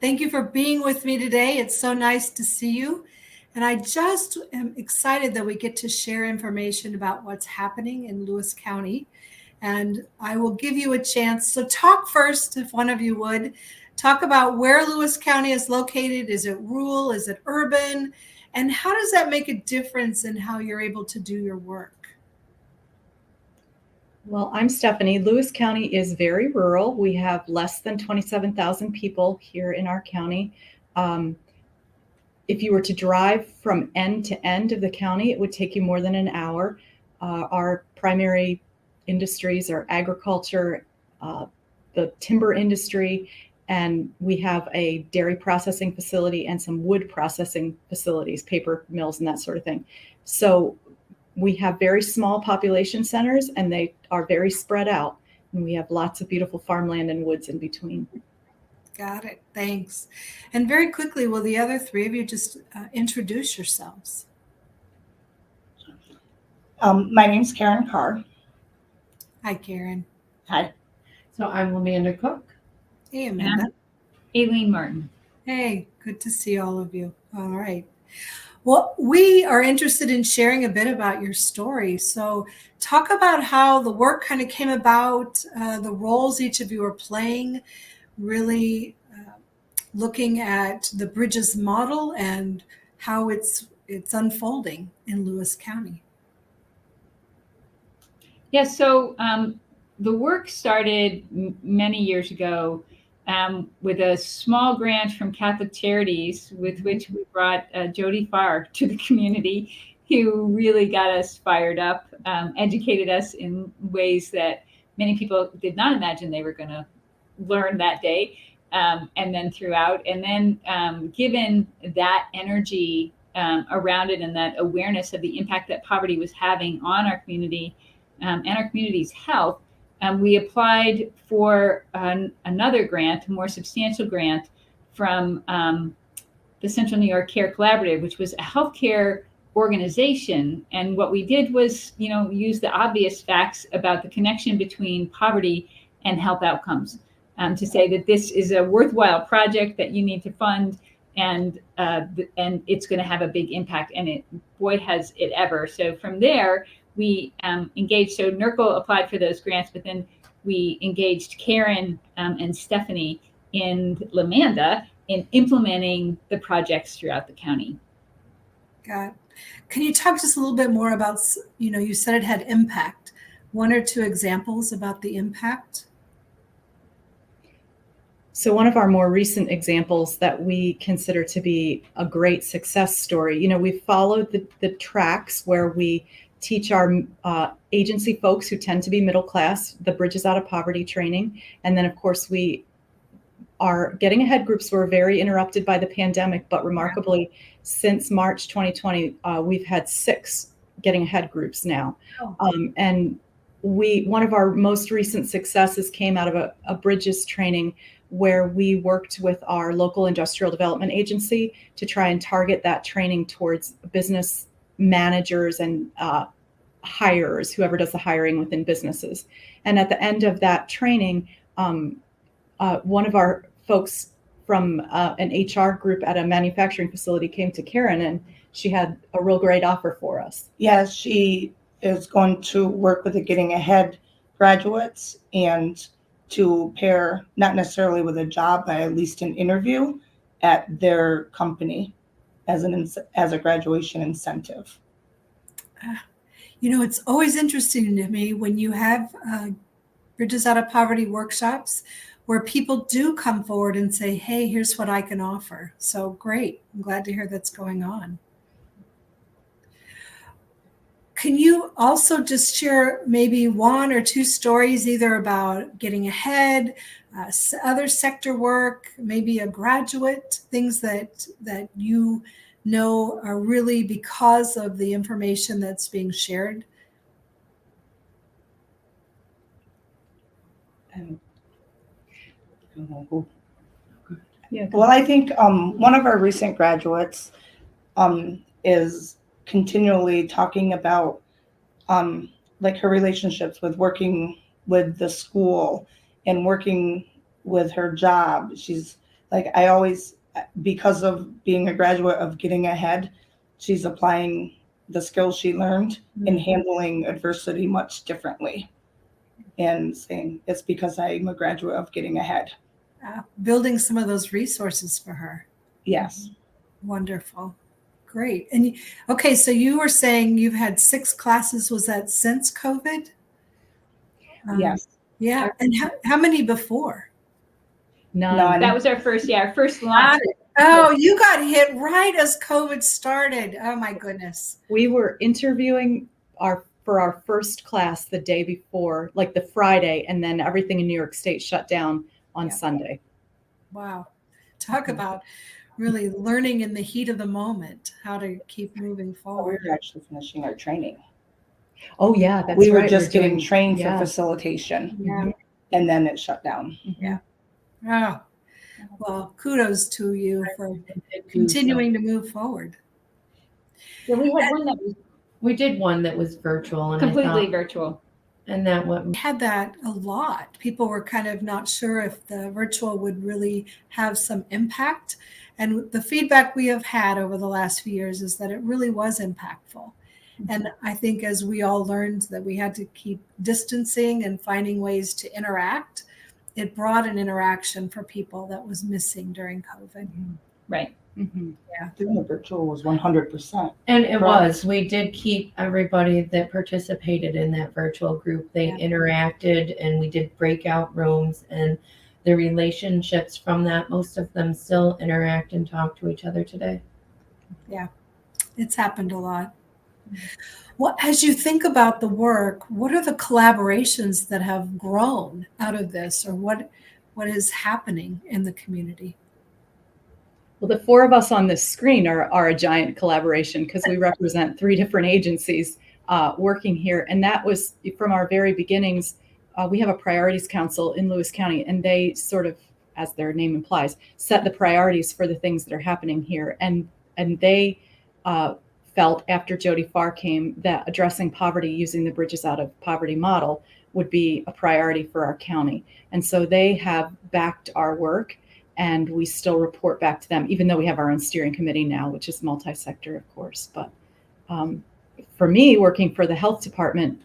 Thank you for being with me today. It's so nice to see you. And I just am excited that we get to share information about what's happening in Lewis County. And I will give you a chance. So talk first, if one of you would. Talk about where Lewis County is located. Is it rural? Is it urban? And how does that make a difference in how you're able to do your work? Well, I'm Stephanie. Lewis County is very rural. We have less than 27,000 people here in our county. If you were to drive from end to end of the county, it would take you more than an hour. Our primary industries are agriculture, the timber industry, and we have a dairy processing facility and some wood processing facilities, paper mills and that sort of thing. So we have very small population centers and they are very spread out. And we have lots of beautiful farmland and woods in between. Got it. Thanks. And very quickly, will the other three of you just introduce yourselves? My name's Karen Carr. Hi, Karen. Hi. So I'm Amanda Cook. Hey, Amanda. Aileen Martin. Hey, good to see all of you. All right. Well, we are interested in sharing a bit about your story. So talk about how the work kind of came about, the roles each of you are playing, really looking at the Bridges model and how it's unfolding in Lewis County. Yeah, so the work started many years ago with a small grant from Catholic Charities, with which we brought Jody Farr to the community, who really got us fired up, educated us in ways that many people did not imagine they were going to learn that day, and then throughout. And then given that energy around it and that awareness of the impact that poverty was having on our community and our community's health, we applied for another grant, a more substantial grant from the Central New York Care Collaborative, which was a healthcare organization. And what we did was, use the obvious facts about the connection between poverty and health outcomes, to say that this is a worthwhile project that you need to fund, and it's going to have a big impact. And boy, has it ever. So from there, we engaged. So NERCL applied for those grants, but then we engaged Karen and Stephanie and Lamanda in implementing the projects throughout the county. Got it. Can you talk just a little bit more about, you said it had impact. One or two examples about the impact? So one of our more recent examples that we consider to be a great success story, we followed the tracks where we teach our agency folks who tend to be middle class the Bridges Out of Poverty training. And then, of course, our Getting Ahead groups were very interrupted by the pandemic, but remarkably, since March 2020, we've had 6 Getting Ahead groups now. And one of our most recent successes came out of a Bridges training where we worked with our local industrial development agency to try and target that training towards business managers and hirers, whoever does the hiring within businesses. And at the end of that training, one of our folks from an HR group at a manufacturing facility came to Karen, and she had a real great offer for us. Yes, she is going to work with the Getting Ahead graduates and to pair, not necessarily with a job, but at least an interview at their company as a graduation incentive. It's always interesting to me when you have Bridges Out of Poverty workshops where people do come forward and say, hey, here's what I can offer. So great. I'm glad to hear that's going on. Can you also just share maybe one or two stories, either about Getting Ahead, other sector work, maybe a graduate, things that you know are really because of the information that's being shared? Yeah. Well, I think one of our recent graduates is continually talking about like her relationships with working with the school and working with her job. She's like I always, because of being a graduate of Getting Ahead, she's applying the skills she learned in handling adversity much differently. And saying it's because I'm a graduate of Getting Ahead. Building some of those resources for her. Yes. Wonderful. Great. And okay, so you were saying you've had 6 classes. Was that since COVID? Yes. Yeah. And how many before? None. That was our first launch. Oh, you got hit right as COVID started. Oh my goodness. We were interviewing for our first class the day before, like the Friday, and then everything in New York State shut down on Sunday. Wow. Talk about really learning in the heat of the moment how to keep moving forward. We were actually finishing our training. Oh yeah, that's we were right. just getting doing, trained for facilitation. Yeah. And then it shut down. Yeah. Oh, well, kudos to you for continuing to move forward. Yeah, we did one that was virtual and Completely virtual. And that went. We had that a lot. People were kind of not sure if the virtual would really have some impact. And the feedback we have had over the last few years is that it really was impactful. And I think as we all learned that we had to keep distancing and finding ways to interact, it brought an interaction for people that was missing during COVID. Right. Mm-hmm. Yeah. Doing the virtual was 100%. And it was. We did keep everybody that participated in that virtual group. They interacted, and we did breakout rooms, and the relationships from that, most of them still interact and talk to each other today. Yeah, it's happened a lot. Well, as you think about the work, what are the collaborations that have grown out of this, or what is happening in the community? Well, the 4 of us on this screen are a giant collaboration because we represent 3 different agencies working here. And that was from our very beginnings. We have a priorities council in Lewis County, and they sort of, as their name implies, set the priorities for the things that are happening here. And they felt after Jody Farr came that addressing poverty using the Bridges Out of Poverty model would be a priority for our county. And so they have backed our work, and we still report back to them, even though we have our own steering committee now, which is multi-sector, of course. But for me, working for the health department,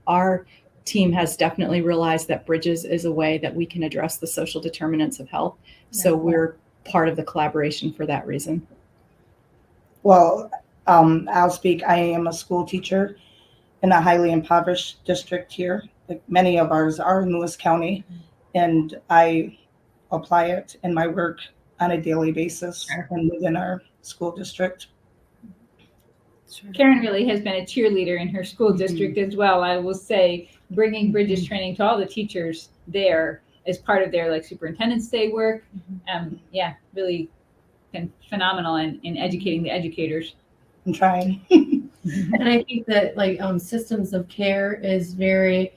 our team has definitely realized that Bridges is a way that we can address the social determinants of health. So we're part of the collaboration for that reason. Well, I'll speak. I am a school teacher in a highly impoverished district here. Like many of ours are in Lewis County, and I apply it in my work on a daily basis and within our school district. Sure. Karen really has been a cheerleader in her school district as well. I will say, bringing Bridges training to all the teachers there as part of their Superintendent's Day work. Really been phenomenal in educating the educators. I'm trying. And I think that systems of care is very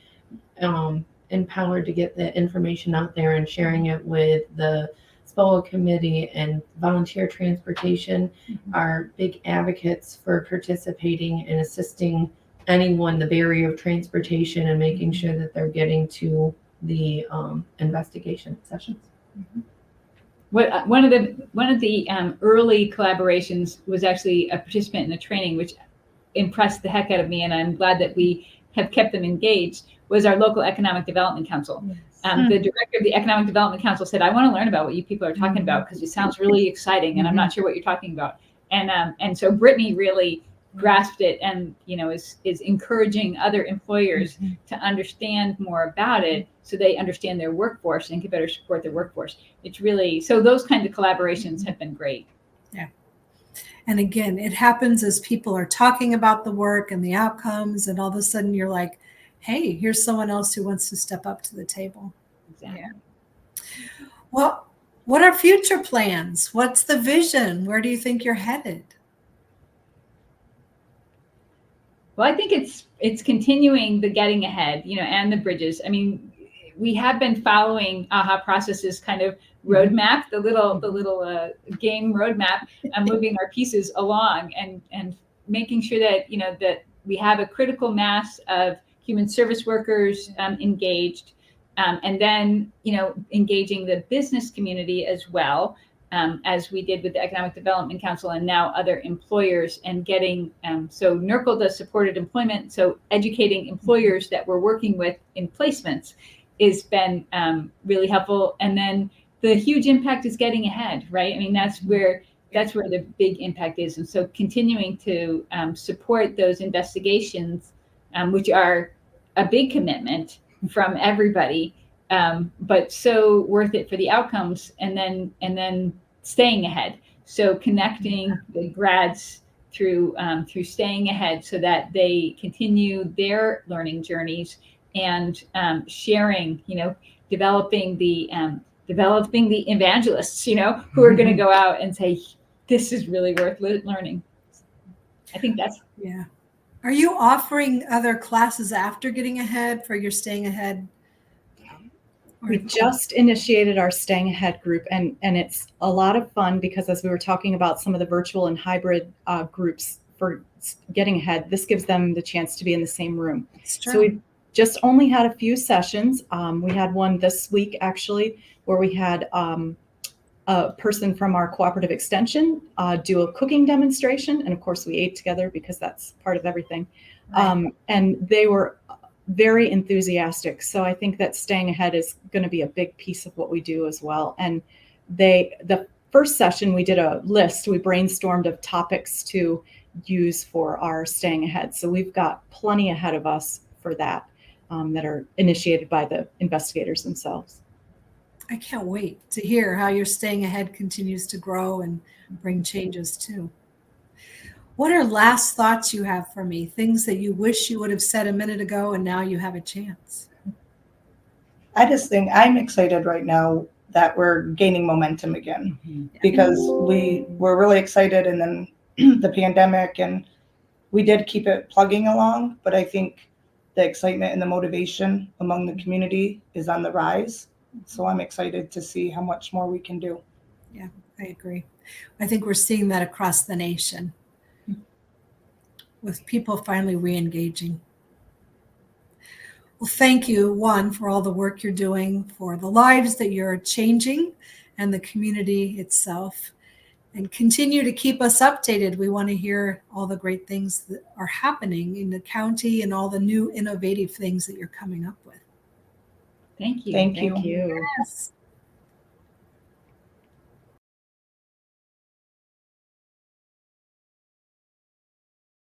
empowered to get the information out there and sharing it with the SPOA committee, and volunteer transportation are big advocates for participating and assisting anyone the barrier of transportation and making sure that they're getting to the investigation sessions. One of the early collaborations was actually a participant in the training, which impressed the heck out of me, and I'm glad that we have kept them engaged, was our local economic development council. The director of the economic development council said, I want to learn about what you people are talking about because it sounds really exciting, and I'm not sure what you're talking about. And so Brittany really grasped it, and is encouraging other employers to understand more about it, so they understand their workforce and can better support their workforce. It's really, so those kinds of collaborations have been great. Yeah. And again, it happens as people are talking about the work and the outcomes, and all of a sudden you're like, hey, here's someone else who wants to step up to the table. Exactly. Yeah. Well, what are future plans? What's the vision? Where do you think you're headed? Well, I think it's continuing the getting ahead, and the Bridges. I mean, we have been following AHA Process's kind of roadmap, the little game roadmap, and moving our pieces along and making sure that that we have a critical mass of human service workers engaged, And then, engaging the business community as well, as we did with the Economic Development Council and now other employers, and getting, so NERCL does supported employment. So educating employers that we're working with in placements has been really helpful. And then the huge impact is getting ahead, right? I mean, that's where the big impact is. And so continuing to support those investigations, which are a big commitment from everybody, but so worth it for the outcomes, and then staying ahead. So connecting the grads through staying ahead so that they continue their learning journeys, and sharing, developing the evangelists, who are going to go out and say, this is really worth learning. I think that's. Yeah. Are you offering other classes after Getting Ahead for your Staying Ahead? We just initiated our Staying Ahead group, and it's a lot of fun because, as we were talking about some of the virtual and hybrid groups for Getting Ahead, this gives them the chance to be in the same room. So we've just only had a few sessions. We had one this week, actually, where we had a person from our cooperative extension do a cooking demonstration. And of course, we ate together because that's part of everything. Right. And they were very enthusiastic. So I think that Staying Ahead is going to be a big piece of what we do as well. And the first session, we did a list. We brainstormed of topics to use for our Staying Ahead. So we've got plenty ahead of us for that, that are initiated by the investigators themselves. I can't wait to hear how your Staying Ahead continues to grow and bring changes too. What are last thoughts you have for me? Things that you wish you would have said a minute ago and now you have a chance. I just think I'm excited right now that we're gaining momentum again, because we were really excited, and then the pandemic, and we did keep it plugging along, but I think the excitement and the motivation among the community is on the rise. So I'm excited to see how much more we can do. Yeah, I agree. I think we're seeing that across the nation, with people finally re-engaging. Well, thank you, one, for all the work you're doing, for the lives that you're changing, and the community itself. And continue to keep us updated. We want to hear all the great things that are happening in the county and all the new innovative things that you're coming up with. Thank you. Thank you. Yes.